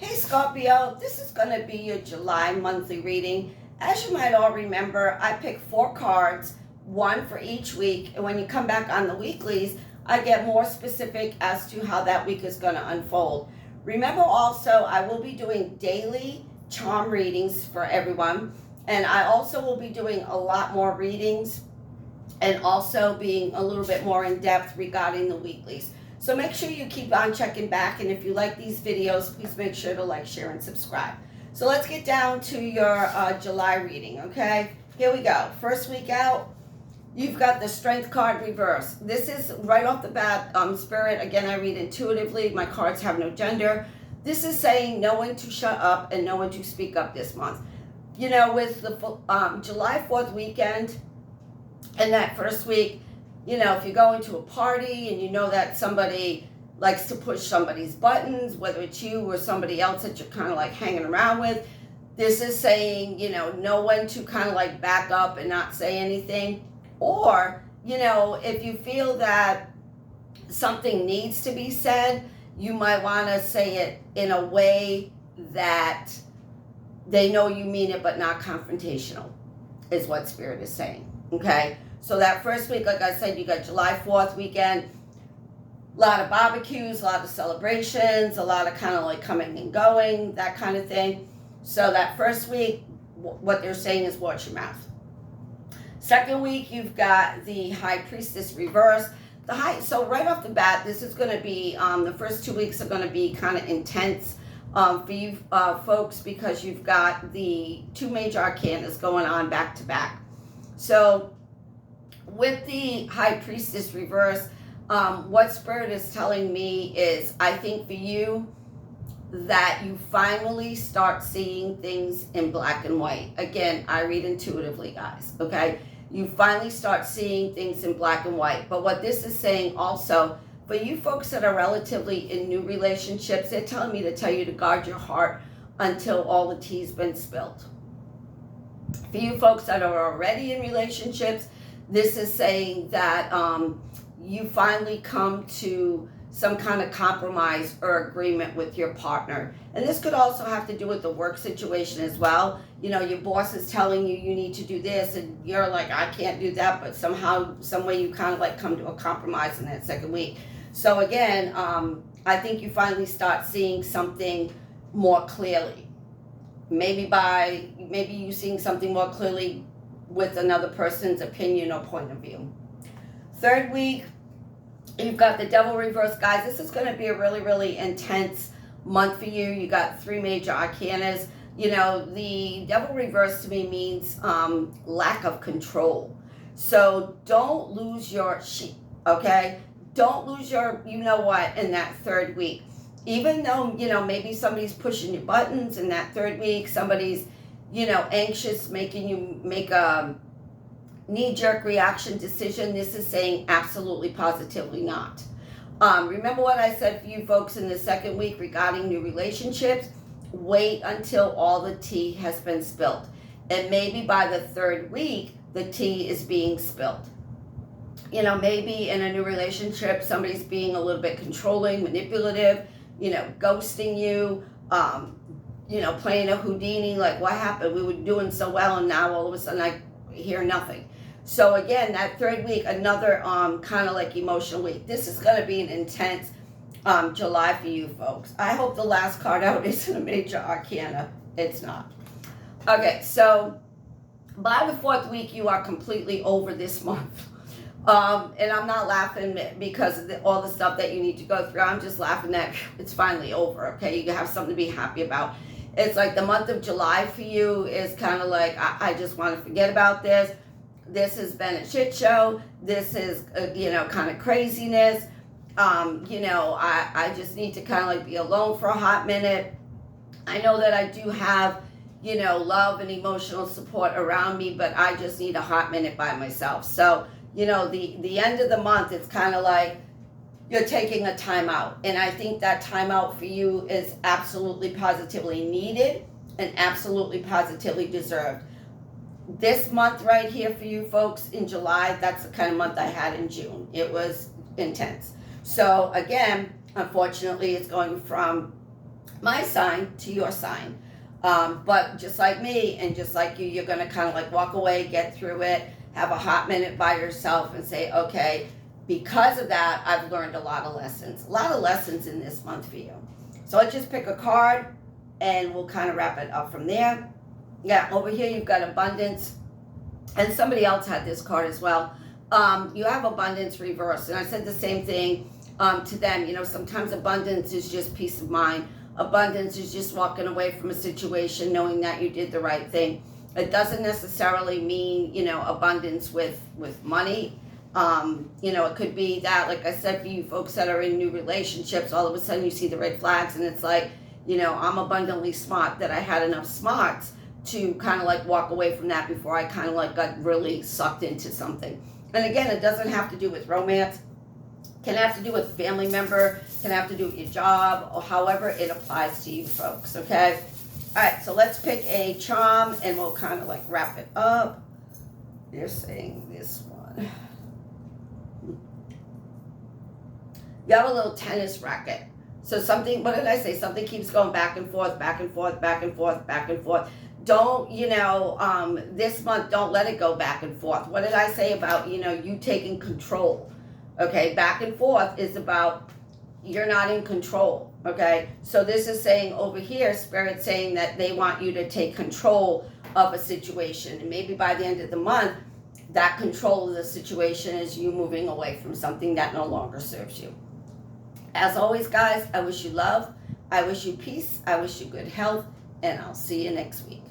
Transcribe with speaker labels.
Speaker 1: Hey Scorpio, this is going to be your July monthly reading. As you might all remember, I pick 4 cards, one for each week, and when you come back on the weeklies, I get more specific as to how that week is going to unfold. Remember also, I will be doing daily charm readings for everyone, and I also will be doing a lot more readings and also being a little bit more in depth regarding the weeklies. So make sure you keep on checking back, and if you like these videos, please make sure to like, share, and subscribe. So let's get down to your July reading, okay? Here we go. First week out, you've got the Strength card reverse. This is right off the bat, Spirit. Again, I read intuitively. My cards have no gender. This is saying know when to shut up and know when to speak up this month. You know, with the July 4th weekend and that first week, you know, if you're going to a party and you know that somebody likes to push somebody's buttons, whether it's you or somebody else that you're kind of like hanging around with, this is saying, you know when to kind of like back up and not say anything. Or, you know, if you feel that something needs to be said, you might want to say it in a way that they know you mean it, but not confrontational, is what Spirit is saying, okay? So that first week, like I said, you got July 4th weekend, a lot of barbecues, a lot of celebrations, a lot of kind of like coming and going, that kind of thing. So that first week, what they're saying is watch your mouth. Second week, you've got the High Priestess reverse. So right off the bat, this is going to be, the first 2 weeks are going to be kind of intense for you folks, because you've got the 2 major arcanas going on back to back. So with the High Priestess reverse, what Spirit is telling me is, I think for you, that you finally start seeing things in black and white. Again, I read intuitively, guys, okay? You finally start seeing things in black and white. But what this is saying also, for you folks that are relatively in new relationships, they're telling me to tell you to guard your heart until all the tea's been spilled. For you folks that are already in relationships, this is saying that you finally come to some kind of compromise or agreement with your partner. And this could also have to do with the work situation as well. You know, your boss is telling you you need to do this, and you're like, I can't do that, but somehow, some way you kind of like come to a compromise in that second week. So again, I think you finally start seeing something more clearly. Maybe you seeing something more clearly with another person's opinion or point of view. Third week, you've got the Devil reverse. Guys, this is going to be a really, really intense month for you. You got 3 major arcanas. You know, the Devil reverse to me means lack of control. So don't lose your sheep, okay? Don't lose your you know what in that third week. Even though, you know, maybe somebody's pushing your buttons in that third week, somebody's, you know, anxious, making you make a knee-jerk reaction decision, this is saying absolutely positively not. Remember what I said for you folks in the second week regarding new relationships? Wait until all the tea has been spilled. And maybe by the third week, the tea is being spilled. You know, maybe in a new relationship, somebody's being a little bit controlling, manipulative, you know, ghosting you, you know, playing a Houdini, like what happened? We were doing so well, and now all of a sudden I hear nothing. So again, that third week, another kind of like emotional week. This is going to be an intense July for you folks. I hope the last card out isn't a major arcana. It's not. Okay, so by the 4th week, you are completely over this month. And I'm not laughing because of all the stuff that you need to go through. I'm just laughing that it's finally over, okay? You have something to be happy about. It's like the month of July for you is kind of like, I just want to forget about this. This has been a shit show. This is, you know, kind of craziness. You know, I just need to kind of like be alone for a hot minute. I know that I do have, you know, love and emotional support around me, but I just need a hot minute by myself. So, you know, the end of the month, it's kind of like you're taking a time out. And I think that time out for you is absolutely positively needed and absolutely positively deserved. This month right here for you folks in July, that's the kind of month I had in June. It was intense. So again, unfortunately, it's going from my sign to your sign. But just like me and just like you, you're going to kind of like walk away, get through it, have a hot minute by yourself and say, okay, because of that, I've learned a lot of lessons in this month for you. So let's just pick a card and we'll kind of wrap it up from there. Yeah, over here you've got abundance, and somebody else had this card as well. You have abundance reversed, and I said the same thing to them. You know, sometimes abundance is just peace of mind. Abundance is just walking away from a situation knowing that you did the right thing. It doesn't necessarily mean, you know, abundance with money. You know, it could be that, like I said, for you folks that are in new relationships, all of a sudden you see the red flags and it's like, you know, I'm abundantly smart, that I had enough smarts to kind of like walk away from that before I kind of like got really sucked into something. And again, it doesn't have to do with romance. Can have to do with family member, can have to do with your job, or however it applies to you folks, okay? All right, so let's pick a charm and we'll kind of like wrap it up. You're saying this one. You have a little tennis racket. So something, what did I say? Something keeps going back and forth, back and forth, back and forth, back and forth. Don't, you know, this month, don't let it go back and forth. What did I say about, you know, you taking control? Okay, back and forth is about you're not in control, okay? So this is saying over here, Spirit saying that they want you to take control of a situation. And maybe by the end of the month, that control of the situation is you moving away from something that no longer serves you. As always, guys, I wish you love, I wish you peace, I wish you good health, and I'll see you next week.